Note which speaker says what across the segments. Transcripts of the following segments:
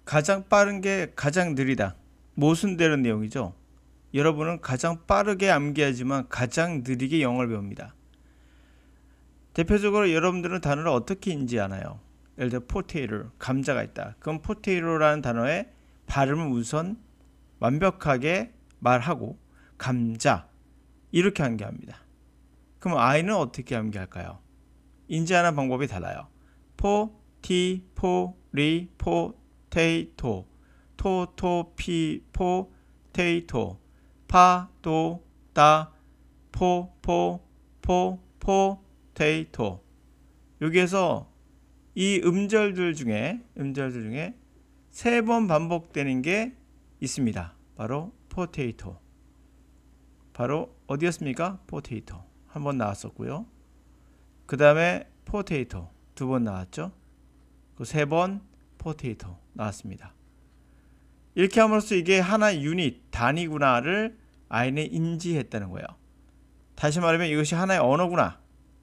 Speaker 1: 가장 빠른 게 가장 느리다. 모순되는 내용이죠. 여러분은 가장 빠르게 암기하지만 가장 느리게 영어를 배웁니다. 대표적으로 여러분들은 단어를 어떻게 인지하나요? 예를 들어 potato, 감자가 있다. 그럼 potato라는 단어의 발음을 우선 완벽하게 말하고 감자 이렇게 암기합니다. 그럼 아이는 어떻게 암기할까요? 인지하는 방법이 달라요. 포티, 포리, 포테이토, 토토피, 포테이토, 파, 도, 다, 포, 포테이토. 여기에서 이 음절들 중에 3번 반복되는 게 있습니다. 바로 포테이토. 바로 어디였습니까? 포테이토. 한 번 나왔었고요. 그 다음에 포테이토 2번 나왔죠. 그 3번 포테이토 나왔습니다. 이렇게 함으로써 이게 하나의 유닛, 단위구나를 아이는 인지했다는 거예요. 다시 말하면 이것이 하나의 언어구나,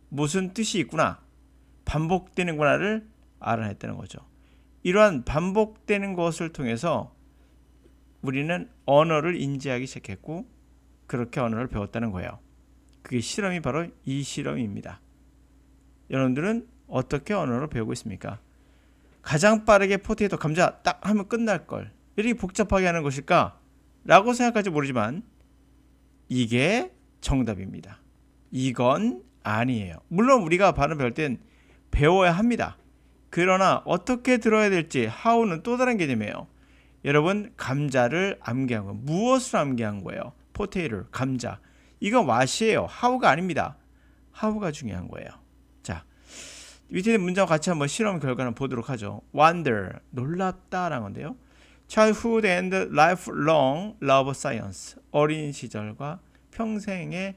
Speaker 1: 무슨 뜻이 있구나, 반복되는구나를 알아냈다는 거죠. 이러한 반복되는 것을 통해서 우리는 언어를 인지하기 시작했고 그렇게 언어를 배웠다는 거예요. 그게 실험이 바로 이 실험입니다. 여러분들은 어떻게 언어를 배우고 있습니까? 가장 빠르게 포테이토 감자 딱 하면 끝날 걸 이렇게 복잡하게 하는 것일까? 라고 생각할지 모르지만 이게 정답입니다. 이건 아니에요. 물론 우리가 발음 배울 땐 배워야 합니다. 그러나 어떻게 들어야 될지 how는 또 다른 개념이에요. 여러분 감자를 암기한 거 무엇을 암기한 거예요? 포테이토, 감자. 이건 what이에요. how가 아닙니다. how가 중요한 거예요. 자, 밑에 있는 문장과 같이 한번 실험 결과를 보도록 하죠. wonder, 놀랍다라는 건데요. childhood and lifelong love science, 어린 시절과 평생의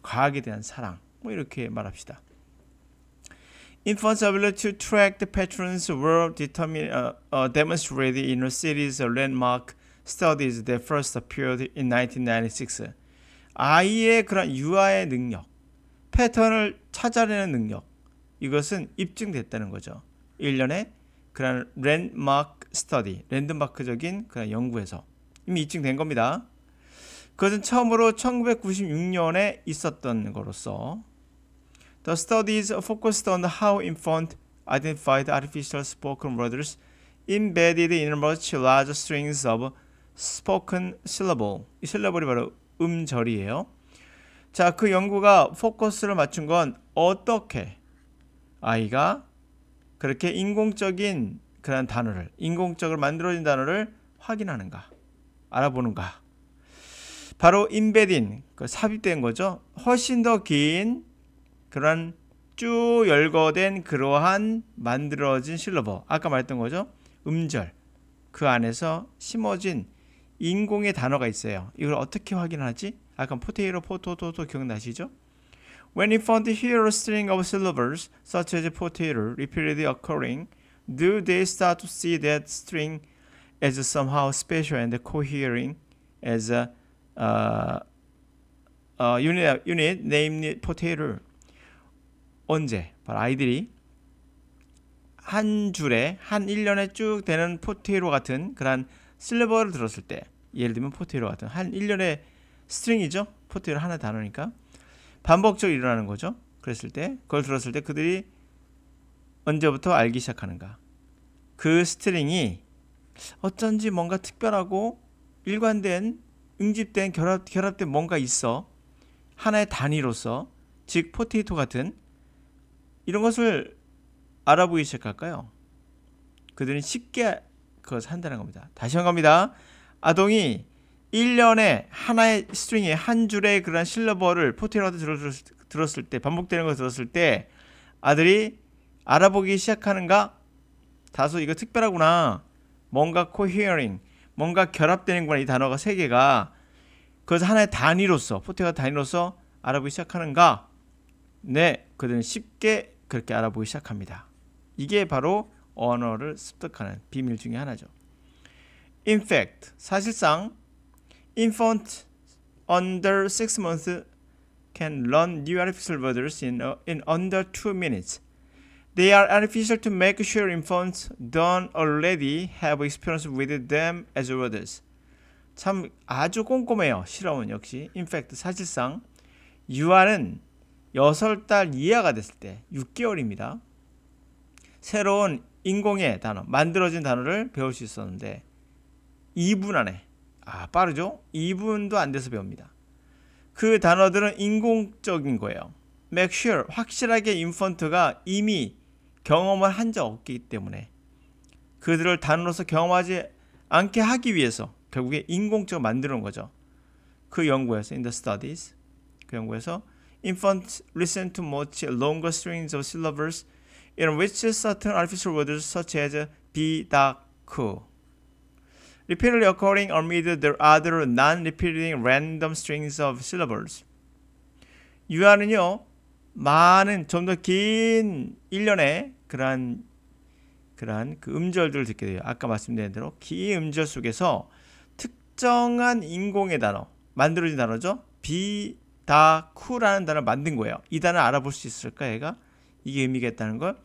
Speaker 1: 과학에 대한 사랑, 뭐 이렇게 말합시다. Infants' ability to track the patterns were demonstrated in a series of landmark studies that first appeared in 1996. 아이의 그런 유아의 능력, 패턴을 찾아내는 능력, 이것은 입증됐다는 거죠. 1년에 그런 랜드마크 스터디, 랜드마크적인 그런 연구에서 이미 입증된 겁니다. 그것은 처음으로 1996년에 있었던 거로서 The studies focused on how infants identified artificial spoken words embedded in much larger strings of spoken syllable. 이 syllable이 바로 음절이에요. 자, 그 연구가 포커스를 맞춘 건 어떻게 아이가 그렇게 인공적인 그런 단어를, 인공적으로 만들어진 단어를 확인하는가, 알아보는가. 바로 embedding, 삽입된 거죠. 훨씬 더 긴 그런 쭉 열거된 그러한 만들어진 실러버, 아까 말했던 거죠. 음절, 그 안에서 심어진 인공의 단어가 있어요. 이걸 어떻게 확인하지? 아까 포테이토, 포토토토 기억나시죠? When infants hear a string of syllables such as potato repeatedly occurring, do they start to see that string as somehow special and cohering as a unit named potato? 언제? 바로 아이들이 한 줄에, 한 1년에 쭉 되는 포테이토 같은 그런 실러버를 들었을 때, 예를 들면 포테이토 같은 한 1년의 스트링이죠. 포테이토 하나 단어니까 반복적으로 일어나는 거죠. 그랬을 때, 그걸 들었을 때 그들이 언제부터 알기 시작하는가. 그 스트링이 어쩐지 뭔가 특별하고 일관된, 응집된, 결합된 뭔가 있어. 하나의 단위로서, 즉 포테이토 같은 이런 것을 알아보기 시작할까요? 그들은 쉽게 그것을 한다는 겁니다. 다시 한 겁니다. 아동이 1년에 하나의 스트링에 한 줄의 그런 실러버를 포테이토를 들었을 때, 반복되는 걸 들었을 때 아들이 알아보기 시작하는가? 다소 이거 특별하구나. 뭔가 cohering, 뭔가 결합되는구나. 이 단어가 3개가 그것을 하나의 단위로서, 포테이토 단위로서 알아보기 시작하는가? 네, 그들은 쉽게 그렇게 알아보기 시작합니다. 이게 바로 언어를 습득하는 비밀 중에 하나죠. In fact, 사실상 infant under 6 months can learn new artificial words in under 2 minutes. They are artificial to make sure infants don't already have experience with them as others. 참 아주 꼼꼼해요. 실험은 역시. In fact, 사실상 유아는 6달 이하가 됐을 때 6개월입니다. 새로운 인공의 단어, 만들어진 단어를 배울 수 있었는데 2분 안에, 빠르죠? 2분도 안 돼서 배웁니다. 그 단어들은 인공적인 거예요. Make sure, 확실하게 인펀트가 이미 경험을 한 적 없기 때문에 그들을 단어로서 경험하지 않게 하기 위해서 결국에 인공적으로 만들어 놓은 거죠. 그 연구에서 in the studies, 그 연구에서 infants listen to much longer strings of syllables in which certain artificial words such as be, da, ku repeatedly occurring amid the other non-repeating random strings of syllables. 유아는요, 많은 좀 더 긴 일련의 그러한 그 음절들을 듣게 돼요. 아까 말씀드린 대로 긴 음절 속에서 특정한 인공의 단어, 만들어진 단어죠. 비, 다, 쿠라는 단어를 만든 거예요. 이 단어를 알아볼 수 있을까, 얘가? 이게 의미가 있다는 걸.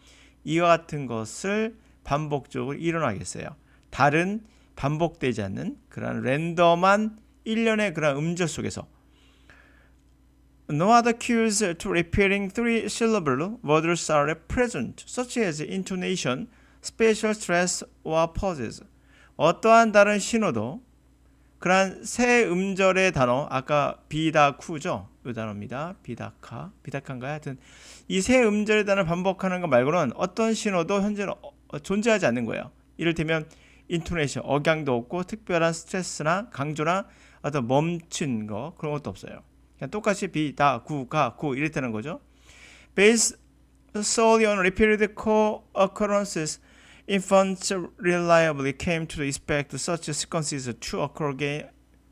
Speaker 1: 이와 같은 것을 반복적으로 일어나겠어요. 다른 반복되지 않는 그런 랜덤한 일련의 그런 음절 속에서 No other cues to repeating three syllable words are present, such as intonation, spatial stress, or pauses. 어떠한 다른 신호도 그러한 세 음절의 단어, 아까 비다쿠죠? 이 단어입니다. 비다카, 비다카인가요? 하여튼 이 세 음절의 단어를 반복하는 것 말고는 어떤 신호도 현재는 존재하지 않는 거예요. 이를테면 인토네이션, 억양도 없고 특별한 스트레스나 강조나 어떤 멈춘 거 그런 것도 없어요. 그냥 똑같이 비, 다, 구, 가, 구 이랬다는 거죠. Based solely on repeated co-occurrences, infants reliably came to expect such sequences to occur again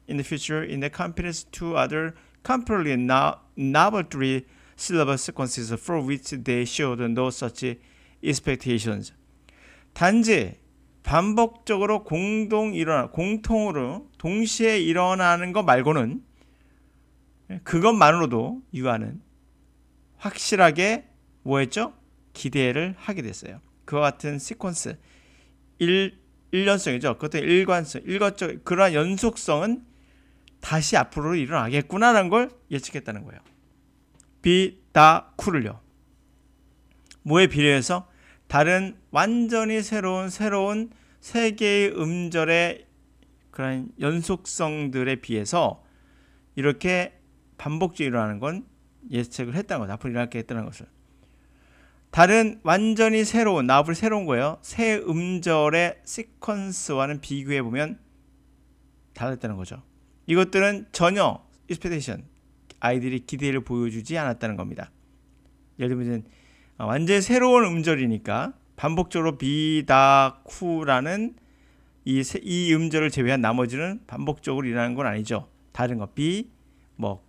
Speaker 1: in the future in the comparison to other completely novel three-syllable sequences for which they showed no such expectations. 단지 반복적으로 공통으로 동시에 일어나는 것 말고는 그것만으로도 유아는 확실하게 뭐했죠? 기대를 하게 됐어요. 그와 같은 시퀀스, 일련성이죠. 그것도 일관성, 일거적 그러한 연속성은 다시 앞으로 일어나겠구나라는 걸 예측했다는 거예요. 비, 다, 쿠를요. 뭐에 비례해서 다른 완전히 새로운 세 개의 음절의 그런 연속성들에 비해서 이렇게 반복적으로 일어나는 건 예측을 했다는 거죠. 앞으로 일어나게 했다는 것을. 다른 완전히 새로운, 나불 새로운 거예요. 새 음절의 시퀀스와는 비교해보면 달랐다는 거죠. 이것들은 전혀 expectation, 아이들이 기대를 보여주지 않았다는 겁니다. 예를 들면 완전히 새로운 음절이니까 반복적으로 비, 다, 쿠라는 이 음절을 제외한 나머지는 반복적으로 일어나는 건 아니죠. 다른 거 비,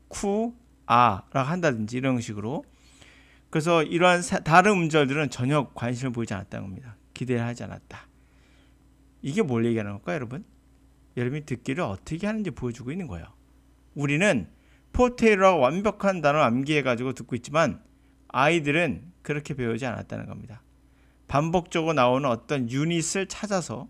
Speaker 1: 쿠, 아라고 한다든지 이런 식으로. 그래서 이러한 다른 음절들은 전혀 관심을 보이지 않았다는 겁니다. 기대를 하지 않았다. 이게 뭘 얘기하는 걸까요, 여러분? 여러분이 듣기를 어떻게 하는지 보여주고 있는 거예요. 우리는 포테이토라고 완벽한 단어를 암기해가지고 듣고 있지만 아이들은 그렇게 배우지 않았다는 겁니다. 반복적으로 나오는 어떤 유닛을 찾아서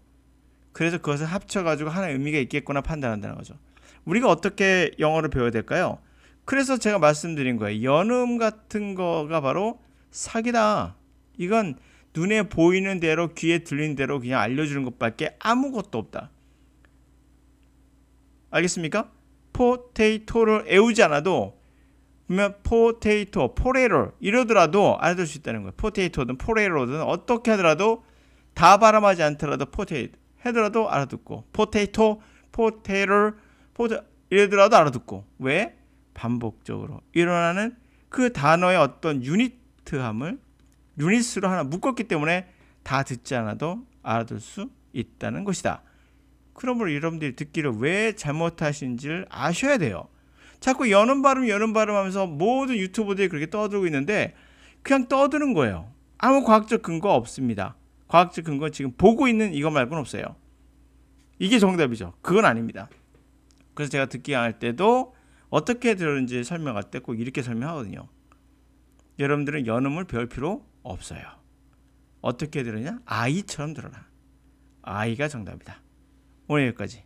Speaker 1: 그래서 그것을 합쳐가지고 하나의 의미가 있겠구나 판단한다는 거죠. 우리가 어떻게 영어를 배워야 될까요? 그래서 제가 말씀드린 거예요. 연음 같은 거가 바로 사기다. 이건 눈에 보이는 대로 귀에 들리는 대로 그냥 알려주는 것밖에 아무것도 없다. 알겠습니까? 포테이토를 애우지 않아도 보면 포테이토, 포레로 이러더라도 알아둘 수 있다는 거예요. 포테이토든 포레로든 어떻게 하더라도 다 발음하지 않더라도 포테이토 해더라도 알아듣고 포테이토, 포테이토 이러더라도 알아듣고. 왜? 반복적으로 일어나는 그 단어의 어떤 유니트함을 유닛으로 하나 묶었기 때문에 다 듣지 않아도 알아들 수 있다는 것이다. 그러므로 여러분들이 듣기를 왜 잘못하신지를 아셔야 돼요. 자꾸 연음 발음 하면서 모든 유튜버들이 그렇게 떠들고 있는데 그냥 떠드는 거예요. 아무 과학적 근거 없습니다. 과학적 근거 지금 보고 있는 이거 말고는 없어요. 이게 정답이죠. 그건 아닙니다. 그래서 제가 듣기 할 때도 어떻게 들었는지 설명할 때 꼭 이렇게 설명하거든요. 여러분들은 연음을 배울 필요 없어요. 어떻게 들으냐? 아이처럼 들어라. 아이가 정답이다. 오늘 여기까지.